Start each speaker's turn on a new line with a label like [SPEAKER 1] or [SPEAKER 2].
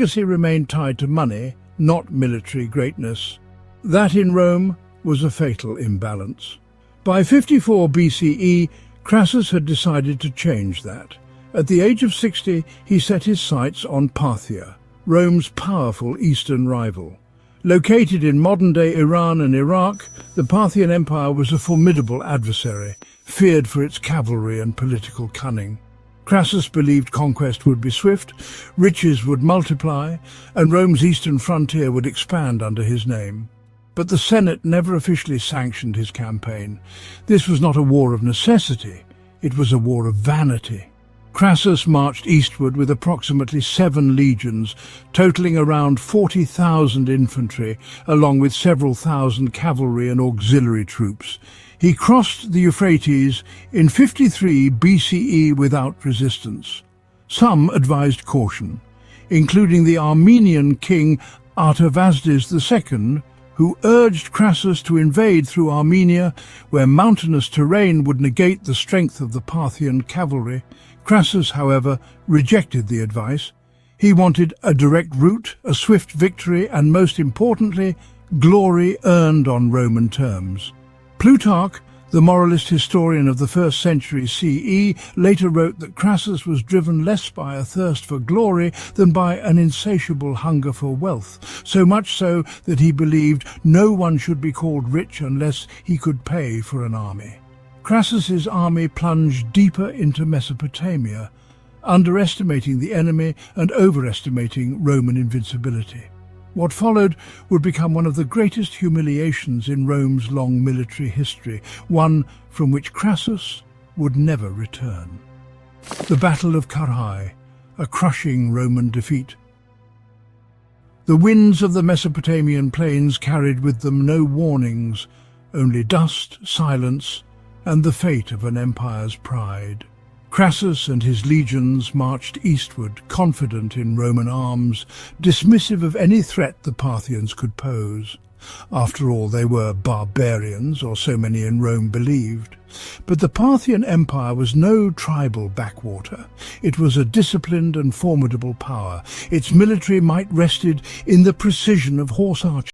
[SPEAKER 1] legacy remained tied to money, not military greatness. That in Rome was a fatal imbalance. By 54 BCE, Crassus had decided to change that. At the age of 60, he set his sights on Parthia, Rome's powerful eastern rival. Located in modern-day Iran and Iraq, the Parthian Empire was a formidable adversary, feared for its cavalry and political cunning. Crassus believed conquest would be swift, riches would multiply, and Rome's eastern frontier would expand under his name. But the Senate never officially sanctioned his campaign. This was not a war of necessity, it was a war of vanity. Crassus marched eastward with approximately 7 legions, totaling around 40,000 infantry, along with several thousand cavalry and auxiliary troops. He crossed the Euphrates in 53 BCE without resistance. Some advised caution, including the Armenian king Artavasdes II, who urged Crassus to invade through Armenia, where mountainous terrain would negate the strength of the Parthian cavalry. Crassus, however, rejected the advice. He wanted a direct route, a swift victory, and most importantly, glory earned on Roman terms. Plutarch, the moralist historian of the 1st century CE, later wrote that Crassus was driven less by a thirst for glory than by an insatiable hunger for wealth, so much so that he believed no one should be called rich unless he could pay for an army. Crassus's army plunged deeper into Mesopotamia, underestimating the enemy and overestimating Roman invincibility. What followed would become one of the greatest humiliations in Rome's long military history, one from which Crassus would never return. The Battle of Carrhae, a crushing Roman defeat. The winds of the Mesopotamian plains carried with them no warnings, only dust, silence, and the fate of an empire's pride. Crassus and his legions marched eastward, confident in Roman arms, dismissive of any threat the Parthians could pose. After all, they were barbarians, or so many in Rome believed. But the Parthian Empire was no tribal backwater. It was a disciplined and formidable power. Its military might rested in the precision of horse archery.